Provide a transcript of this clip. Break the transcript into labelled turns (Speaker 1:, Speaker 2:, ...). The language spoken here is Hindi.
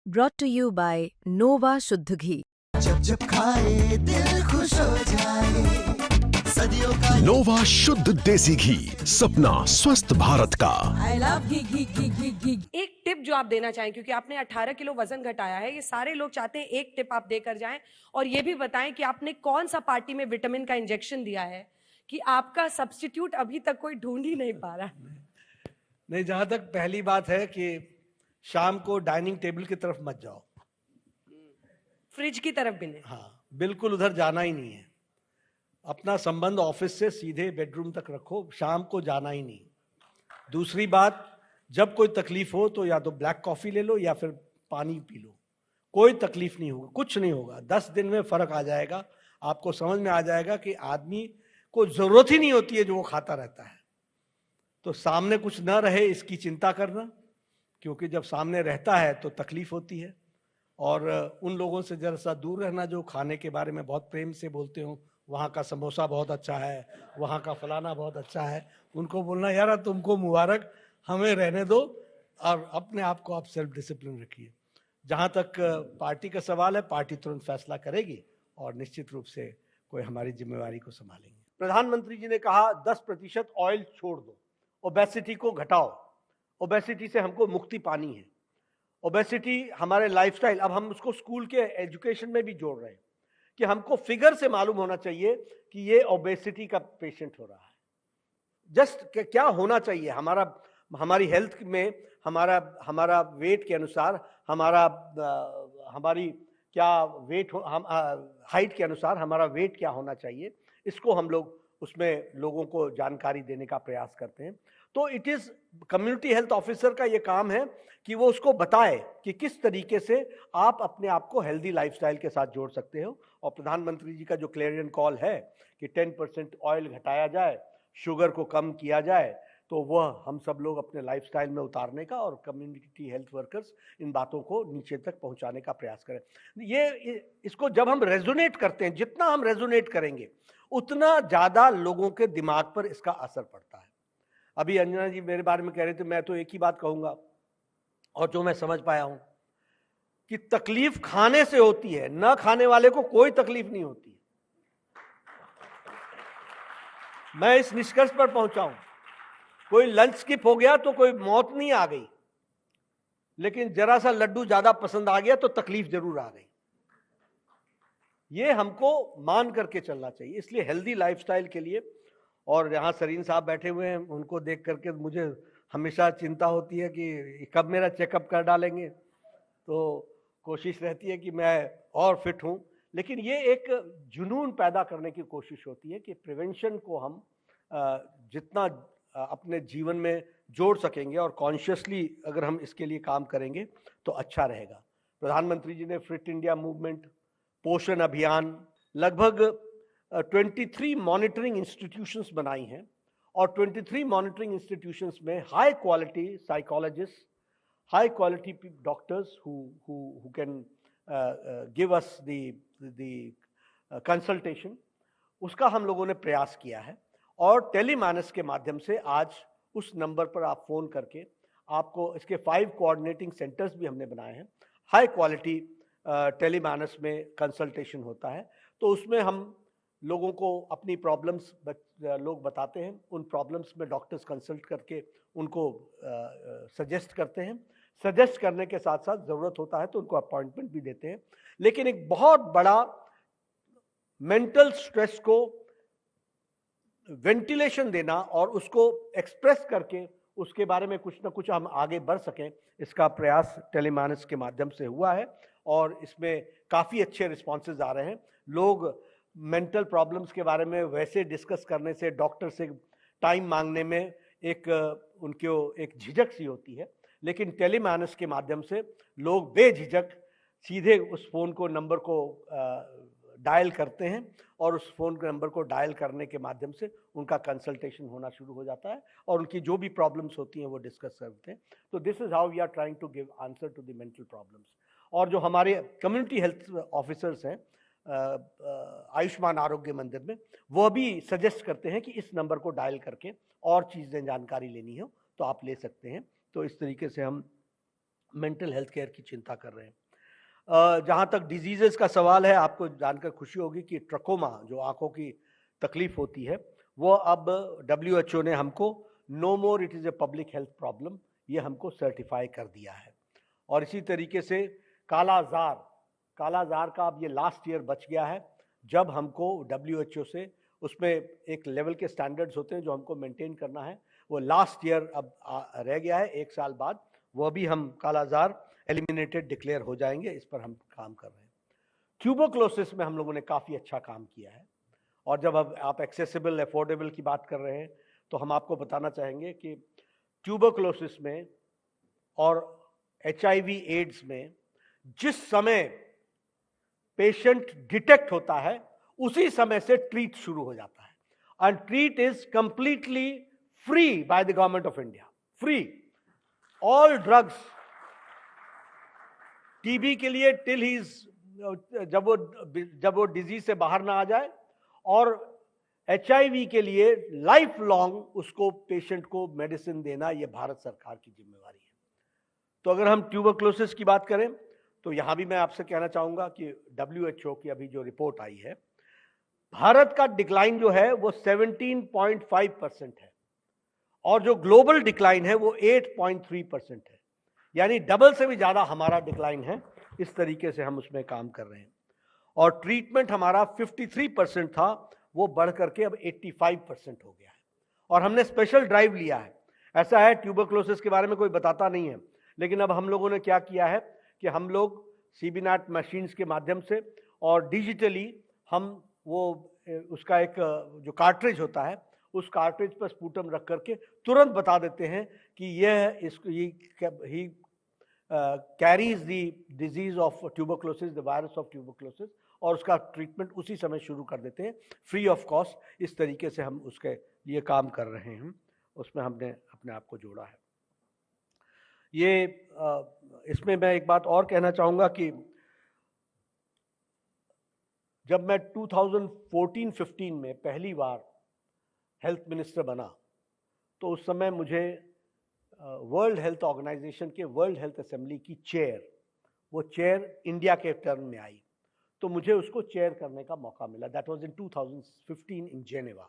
Speaker 1: brought to you by Nova शुद्ध घी।
Speaker 2: जब जब खाए दिल खुश हो जाए, सदियों का
Speaker 3: नोवा शुद्ध देसी घी, सपना स्वस्थ भारत का।
Speaker 4: आई लव घी घी घी घी घी।
Speaker 5: एक टिप जो आप देना चाहें, क्योंकि आपने 18 किलो वजन घटाया है, ये सारे लोग चाहते हैं एक टिप आप देकर जाएं और ये भी बताएं कि आपने कौन सा पार्टी में विटामिन का इंजेक्शन दिया है कि आपका सब्स्टिट्यूट अभी तक कोई ढूंढ ही नहीं पा रहा।
Speaker 6: नहीं, जहां तक पहली बात है कि शाम को डाइनिंग टेबल की तरफ मत जाओ,
Speaker 5: फ्रिज की तरफ भी नहीं।
Speaker 6: हाँ बिल्कुल उधर जाना ही नहीं है। अपना संबंध ऑफिस से सीधे बेडरूम तक रखो, शाम को जाना ही नहीं। दूसरी बात, जब कोई तकलीफ हो तो या तो ब्लैक कॉफी ले लो या फिर पानी पी लो, कोई तकलीफ नहीं होगा, कुछ नहीं होगा। 10 दिन में फर्क आ जाएगा, आपको समझ में आ जाएगा कि आदमी को जरूरत ही नहीं होती है जो वो खाता रहता है। तो सामने कुछ ना रहे इसकी चिंता करना, क्योंकि जब सामने रहता है तो तकलीफ होती है। और उन लोगों से जरा सा दूर रहना जो खाने के बारे में बहुत प्रेम से बोलते हो, वहाँ का समोसा बहुत अच्छा है, वहाँ का फलाना बहुत अच्छा है, उनको बोलना यार तुमको मुबारक, हमें रहने दो और अपने आप को आप सेल्फ डिसिप्लिन रखिए। जहाँ तक पार्टी का सवाल है, पार्टी तुरंत फैसला करेगी और निश्चित रूप से कोई हमारी जिम्मेवारी को संभालेंगे। प्रधानमंत्री जी ने कहा 10% ऑयल छोड़ दो, ओबेसिटी को घटाओ, ओबेसिटी से हमको मुक्ति पानी है। ओबेसिटी हमारे लाइफस्टाइल, अब हम उसको स्कूल के एजुकेशन में भी जोड़ रहे हैं कि हमको फिगर से मालूम होना चाहिए कि ये ओबेसिटी का पेशेंट हो रहा है। जस्ट क्या होना चाहिए हमारी हेल्थ में, हमारा वेट के अनुसार, हमारी क्या वेट हाइट के अनुसार हमारा वेट क्या होना चाहिए, इसको हम लोग उसमें लोगों को जानकारी देने का प्रयास करते हैं। तो it is community health officer का ये काम है कि वो उसको बताए कि किस तरीके से आप अपने आप को हेल्दी लाइफस्टाइल के साथ जोड़ सकते हो। और प्रधानमंत्री जी का जो क्लेरियन कॉल है कि 10% ऑयल घटाया जाए, शुगर को कम किया जाए, तो वह हम सब लोग अपने लाइफस्टाइल में उतारने का और कम्युनिटी हेल्थ वर्कर्स इन बातों को नीचे तक पहुंचाने का प्रयास करें। इसको जब हम रेजोनेट करते हैं, जितना हम रेजोनेट करेंगे उतना ज्यादा लोगों के दिमाग पर इसका असर पड़ता है। अभी अंजना जी मेरे बारे में कह रहे थे, मैं तो एक ही बात कहूंगा और जो मैं समझ पाया हूं कि तकलीफ खाने से होती है, न खाने वाले को कोई तकलीफ नहीं होती। मैं इस निष्कर्ष पर पहुंचा हूं, कोई लंच स्किप हो गया तो कोई मौत नहीं आ गई, लेकिन जरा सा लड्डू ज्यादा पसंद आ गया तो तकलीफ जरूर आ गई। ये हमको मान करके चलना चाहिए। इसलिए हेल्दी लाइफस्टाइल के लिए, और यहाँ सरीन साहब बैठे हुए हैं, उनको देख करके मुझे हमेशा चिंता होती है कि कब मेरा चेकअप कर डालेंगे। तो कोशिश रहती है कि मैं और फिट हूँ, लेकिन ये एक जुनून पैदा करने की कोशिश होती है कि प्रिवेंशन को हम जितना अपने जीवन में जोड़ सकेंगे और कॉन्शियसली अगर हम इसके लिए काम करेंगे तो अच्छा रहेगा। प्रधानमंत्री जी ने फिट इंडिया मूवमेंट, पोषण अभियान, लगभग 23 मॉनिटरिंग इंस्टीट्यूशंस बनाई हैं और 23 मॉनिटरिंग इंस्टीट्यूशंस में high quality psychologist, high quality doctors who can give us the consultation, उसका हम लोगों ने प्रयास किया है। और टेलीमानस के माध्यम से आज उस नंबर पर आप फोन करके आपको इसके 5 कोऑर्डिनेटिंग सेंटर्स भी हमने बनाए हैं। हाई क्वालिटी टेलीमानस में कंसल्टेशन होता है, तो उसमें हम लोगों को अपनी प्रॉब्लम्स लोग बताते हैं, उन प्रॉब्लम्स में डॉक्टर्स कंसल्ट करके उनको सजेस्ट करते हैं। सजेस्ट करने के साथ साथ ज़रूरत होता है तो उनको अपॉइंटमेंट भी देते हैं। लेकिन एक बहुत बड़ा मेंटल स्ट्रेस को वेंटिलेशन देना और उसको एक्सप्रेस करके उसके बारे में कुछ ना कुछ हम आगे बढ़ सकें, इसका प्रयास टेलीमानस के माध्यम से हुआ है और इसमें काफ़ी अच्छे रिस्पॉन्सेज आ रहे हैं। लोग मेंटल प्रॉब्लम्स के बारे में वैसे डिस्कस करने से, डॉक्टर से टाइम मांगने में उनको एक झिझक सी होती है, लेकिन टेलीमानस के माध्यम से लोग बेझिझक सीधे उस फोन को नंबर को डायल करते हैं और उस फोन के नंबर को डायल करने के माध्यम से उनका कंसल्टेशन होना शुरू हो जाता है और उनकी जो भी प्रॉब्लम्स होती हैं वो डिस्कस करते हैं। तो this is how we are trying to give answer to the mental problems. और जो हमारे कम्युनिटी हेल्थ ऑफिसर्स हैं आयुष्मान आरोग्य मंदिर में, वो भी सजेस्ट करते हैं कि इस नंबर को डायल करके और चीज़ें जानकारी लेनी हो तो आप ले सकते हैं। तो इस तरीके से हम मेंटल हेल्थ केयर की चिंता कर रहे हैं। जहाँ तक डिजीजेस का सवाल है, आपको जानकर खुशी होगी कि ट्रकोमा, जो आंखों की तकलीफ होती है, वो अब WHO ने हमको no more it is a public health problem, ये हमको सर्टिफाई कर दिया है। और इसी तरीके से कालाजार का अब ये लास्ट ईयर बच गया है, जब हमको WHO से उसमें एक लेवल के स्टैंडर्ड्स होते हैं जो हमको मेंटेन करना है, वो लास्ट ईयर अब रह गया है, 1 साल बाद वो भी हम कालाजार एलिमिनेटेड डिक्लेयर हो जाएंगे। इस पर हम काम कर रहे हैं। ट्यूबरक्लोसिस में हम लोगों ने काफ़ी अच्छा काम किया है। और जब अब आप एक्सेसिबल अफोर्डेबल की बात कर रहे हैं, तो हम आपको बताना चाहेंगे कि ट्यूबरक्लोसिस में और HIV एड्स में जिस समय पेशेंट डिटेक्ट होता है, उसी समय से ट्रीट शुरू हो जाता है। And treat is completely free by the government of India, free. All drugs TB के लिए टिल ही जब वो डिजीज से बाहर ना आ जाए, और HIV के लिए लाइफ लॉन्ग उसको पेशेंट को मेडिसिन देना, ये भारत सरकार की जिम्मेवारी है। तो अगर हम ट्यूबरक्लोसिस की बात करें, तो यहां भी मैं आपसे कहना चाहूंगा कि WHO की अभी जो रिपोर्ट आई है, भारत का डिक्लाइन जो है वो 17.5% है, और जो ग्लोबल डिक्लाइन है वो 8.3% है। यानी डबल से भी ज्यादा हमारा डिक्लाइन है। इस तरीके से हम उसमें काम कर रहे हैं। और ट्रीटमेंट हमारा 53% था, वो बढ़ करके अब 85% हो गया है। और हमने स्पेशल ड्राइव लिया है। ऐसा है, ट्यूबरक्लोसिस के बारे में कोई बताता नहीं है, लेकिन अब हम लोगों ने क्या किया है कि हम लोग CBNAT मशीन्स के माध्यम से और डिजिटली हम वो उसका एक जो कार्ट्रिज होता है, उस कार्ट्रिज पर स्पूटम रख करके तुरंत बता देते हैं कि यह he carries the disease of tuberculosis, the virus of tuberculosis, और उसका ट्रीटमेंट उसी समय शुरू कर देते हैं फ्री ऑफ कॉस्ट। इस तरीके से हम उसके लिए काम कर रहे हैं। उसमें हमने अपने आप को जोड़ा है। ये इसमें मैं एक बात और कहना चाहूँगा कि जब मैं 2014-15 में पहली बार हेल्थ मिनिस्टर बना, तो उस समय मुझे वर्ल्ड हेल्थ ऑर्गेनाइजेशन के वर्ल्ड हेल्थ असेंबली की वो चेयर इंडिया के टर्न में आई, तो मुझे उसको चेयर करने का मौका मिला। That was in 2015 in Geneva.